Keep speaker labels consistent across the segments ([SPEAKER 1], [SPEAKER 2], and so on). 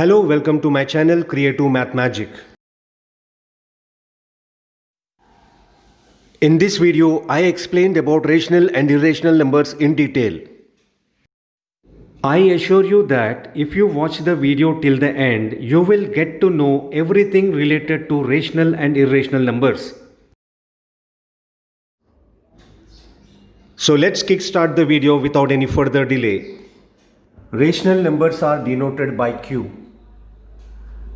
[SPEAKER 1] Hello, welcome to my channel Creative Math Magic. In this video, I explained about rational and irrational numbers in detail. I assure you that if you watch the video till the end, you will get to know everything related to rational and irrational numbers. So let's kickstart the video without any further delay. Rational numbers are denoted by Q.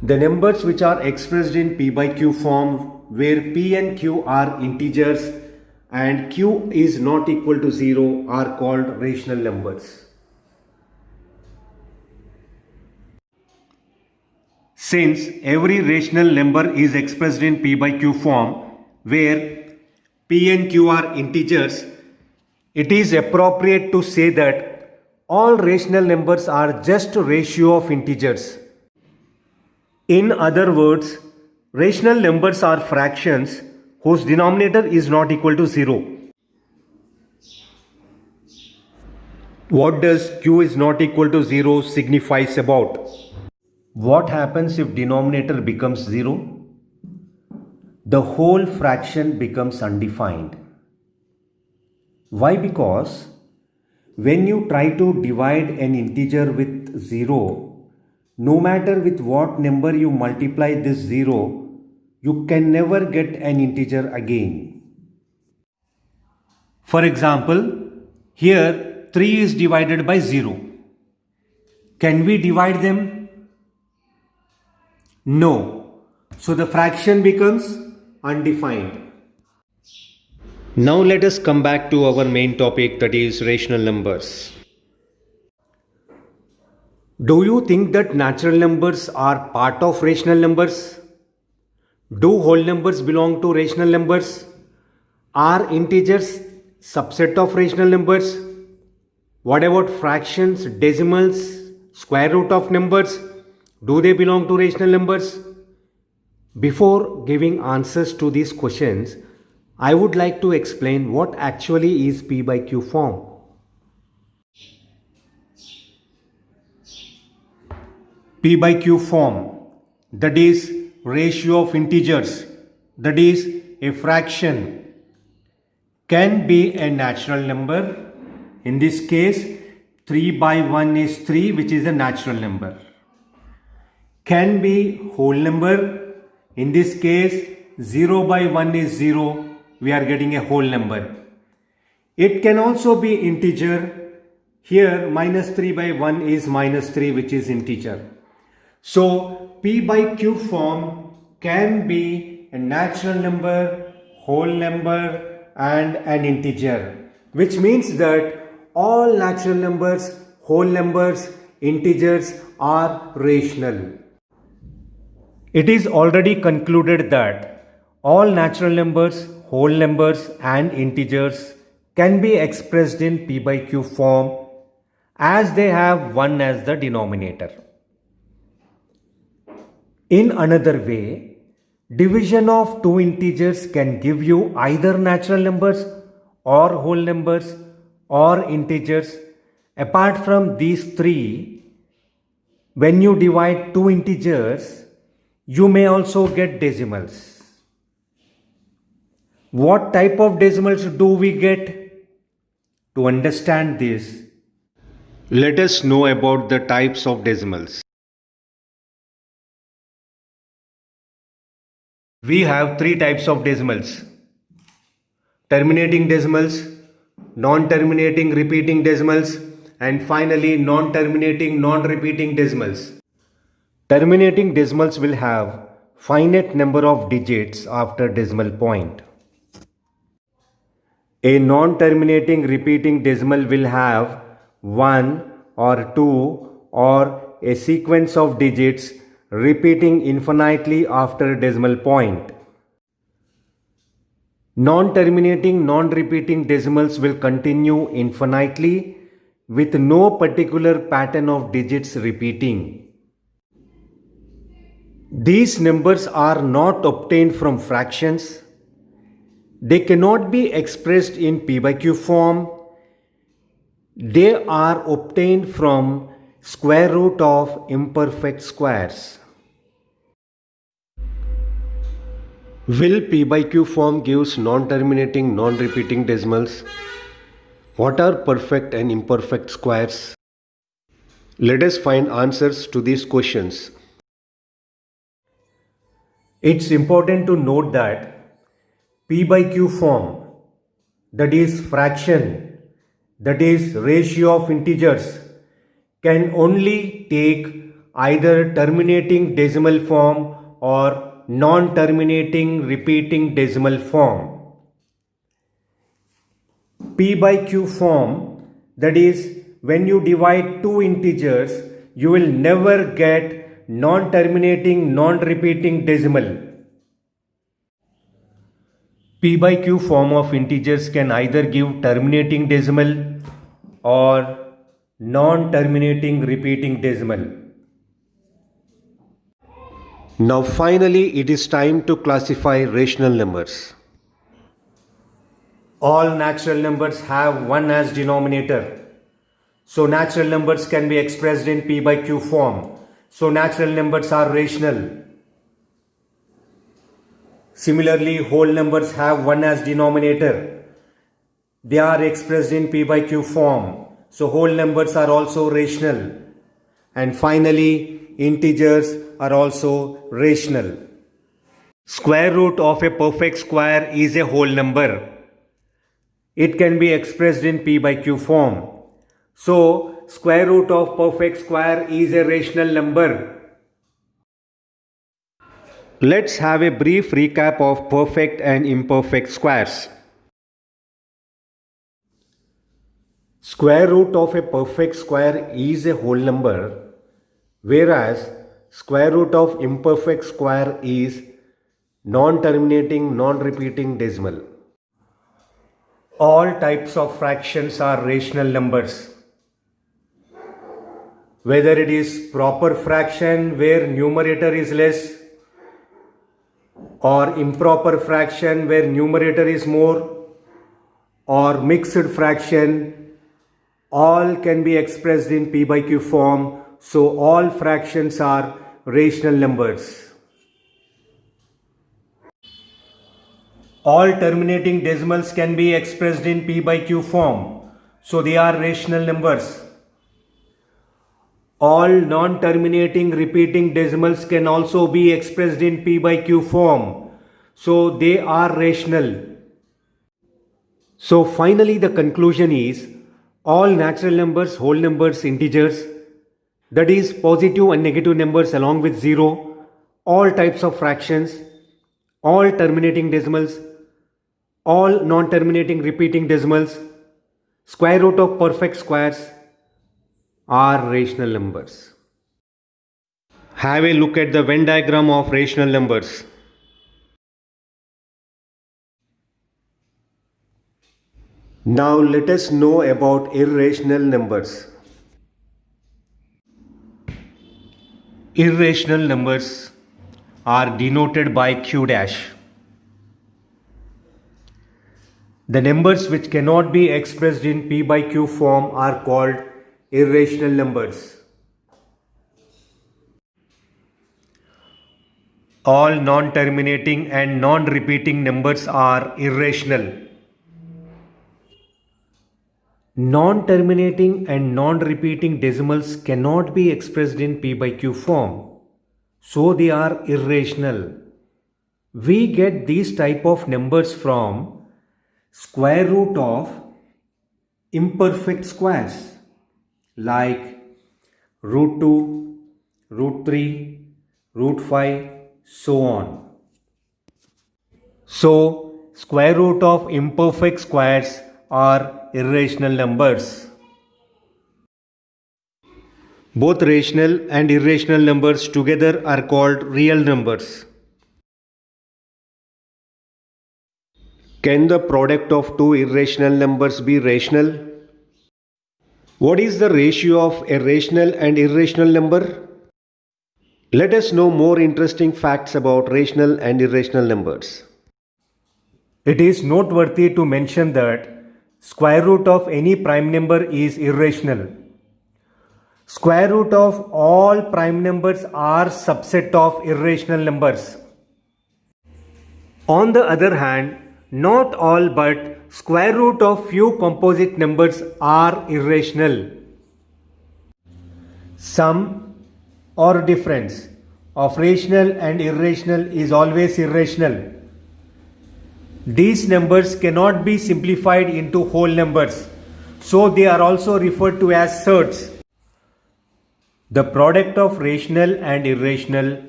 [SPEAKER 1] The numbers which are expressed in P by Q form, where P and Q are integers and Q is not equal to 0, are called rational numbers. Since every rational number is expressed in P by Q form, where P and Q are integers, it is appropriate to say that all rational numbers are just a ratio of integers. In other words, rational numbers are fractions whose denominator is not equal to 0. What does Q is not equal to 0 signifies about? What happens if denominator becomes 0? The whole fraction becomes undefined. Why? Because when you try to divide an integer with 0, no matter with what number you multiply this 0, you can never get an integer again. For example, here 3 is divided by 0. Can we divide them? No. So the fraction becomes undefined. Now let us come back to our main topic, that is rational numbers. Do you think that natural numbers are part of rational numbers? Do whole numbers belong to rational numbers? Are integers subset of rational numbers? What about fractions, decimals, square root of numbers? Do they belong to rational numbers? Before giving answers to these questions, I would like to explain what actually is P by Q form. P by Q form, that is ratio of integers, that is a fraction, can be a natural number. In this case, 3 by 1 is 3, which is a natural number. Can be whole number. In this case, 0 by 1 is 0, we are getting a whole number. It can also be integer. Here minus 3 by 1 is minus 3, which is integer. So P by Q form can be a natural number, whole number and an integer, which means that all natural numbers, whole numbers, integers are rational. It is already concluded that all natural numbers, whole numbers and integers can be expressed in P by Q form as they have 1 as the denominator. In another way, division of two integers can give you either natural numbers or whole numbers or integers. Apart from these three, when you divide two integers, you may also get decimals. What type of decimals do we get? To understand this, let us know about the types of decimals. We have three types of decimals: terminating decimals, non-terminating repeating decimals, and finally non-terminating non-repeating decimals. Terminating decimals will have finite number of digits after decimal point. A non-terminating repeating decimal will have 1 or 2 or a sequence of digits repeating infinitely after a decimal point. Non-terminating non-repeating decimals will continue infinitely with no particular pattern of digits repeating. These numbers are not obtained from fractions. They cannot be expressed in P by Q form. They are obtained from Square root of imperfect squares. Will P by Q form gives non-terminating, non-repeating decimals? What are perfect and imperfect squares? Let us find answers to these questions. It's important to note that P by Q form, that is fraction, that is ratio of integers, can only take either terminating decimal form or non-terminating repeating decimal form. P by Q form, that is when you divide two integers, you will never get non-terminating, non-repeating decimal. P by Q form of integers can either give terminating decimal or non-terminating repeating decimal. Now finally it is time to classify rational numbers. All natural numbers have 1 as denominator. So natural numbers can be expressed in P by Q form. So natural numbers are rational. Similarly, whole numbers have 1 as denominator. They are expressed in P by Q form. So whole numbers are also rational. And finally, integers are also rational. Square root of a perfect square is a whole number. It can be expressed in P by Q form. So, square root of perfect square is a rational number. Let's have a brief recap of perfect and imperfect squares. Square root of a perfect square is a whole number, whereas square root of imperfect square is non-terminating, non-repeating decimal. All types of fractions are rational numbers. Whether it is proper fraction where numerator is less, or improper fraction where numerator is more, or mixed fraction, all can be expressed in P by Q form. So all fractions are rational numbers. All terminating decimals can be expressed in P by Q form. So they are rational numbers. All non-terminating repeating decimals can also be expressed in P by Q form. So they are rational. So finally the conclusion is all natural numbers, whole numbers, integers, that is positive and negative numbers along with zero, all types of fractions, all terminating decimals, all non-terminating repeating decimals, square root of perfect squares are rational numbers. Have a look at the Venn diagram of rational numbers. Now let us know about irrational numbers. Irrational numbers are denoted by Q dash. The numbers which cannot be expressed in P by Q form are called irrational numbers. All non-terminating and non-repeating numbers are irrational. Non-terminating and non-repeating decimals cannot be expressed in P by Q form. So they are irrational. We get these type of numbers from square root of imperfect squares like root 2, root 3, root 5, so on. So, square root of imperfect squares are irrational numbers. Both rational and irrational numbers together are called real numbers. Can the product of two irrational numbers be rational? What is the ratio of a rational and irrational number? Let us know more interesting facts about rational and irrational numbers. It is noteworthy to mention that square root of any prime number is irrational. Square root of all prime numbers are subset of irrational numbers. On the other hand, not all but square root of few composite numbers are irrational. Sum or difference of rational and irrational is always irrational. These numbers cannot be simplified into whole numbers, so they are also referred to as surds. The product of rational and irrational,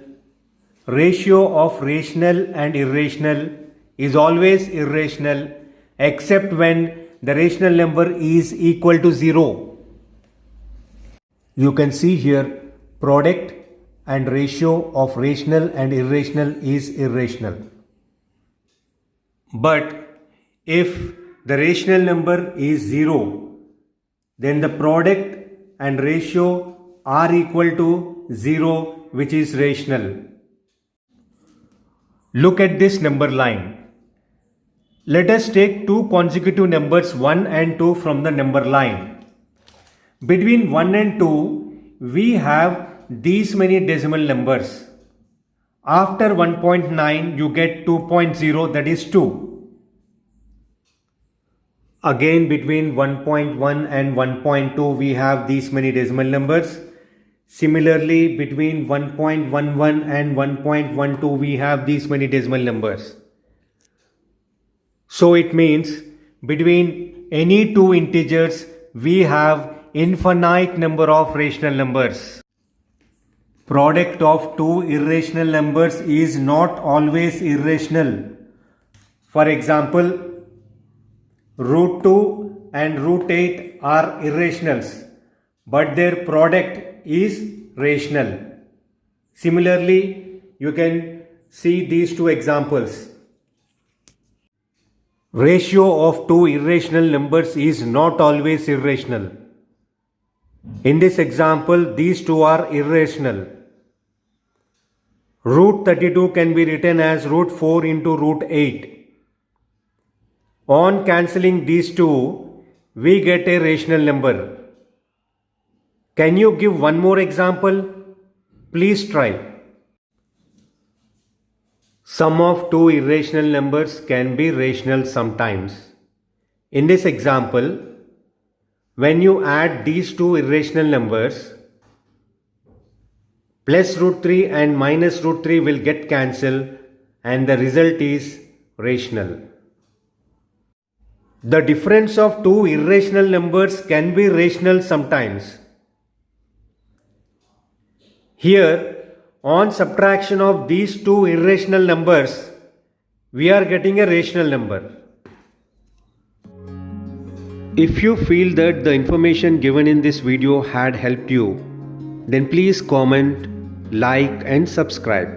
[SPEAKER 1] ratio of rational and irrational is always irrational except when the rational number is equal to 0. You can see here product and ratio of rational and irrational is irrational. But if the rational number is 0, then the product and ratio are equal to 0, which is rational. Look at this number line. Let us take two consecutive numbers 1 and 2 from the number line. Between 1 and 2, we have these many decimal numbers. After 1.9, you get 2.0, that is 2. Again, between 1.1 and 1.2, we have these many decimal numbers. Similarly, between 1.11 and 1.12, we have these many decimal numbers. So it means between any two integers, we have infinite number of rational numbers. Product of two irrational numbers is not always irrational. For example, root 2 and root 8 are irrationals, but their product is rational. Similarly, you can see these two examples. Ratio of two irrational numbers is not always irrational. In this example, these two are irrational. Root 32 can be written as root 4 into root 8. On cancelling these two, we get a rational number. Can you give one more example? Please try. Sum of two irrational numbers can be rational sometimes. In this example, when you add these two irrational numbers, plus root 3 and minus root 3 will get cancelled and the result is rational. The difference of two irrational numbers can be rational sometimes. Here, on subtraction of these two irrational numbers, we are getting a rational number. If you feel that the information given in this video had helped you, then please comment, like and subscribe.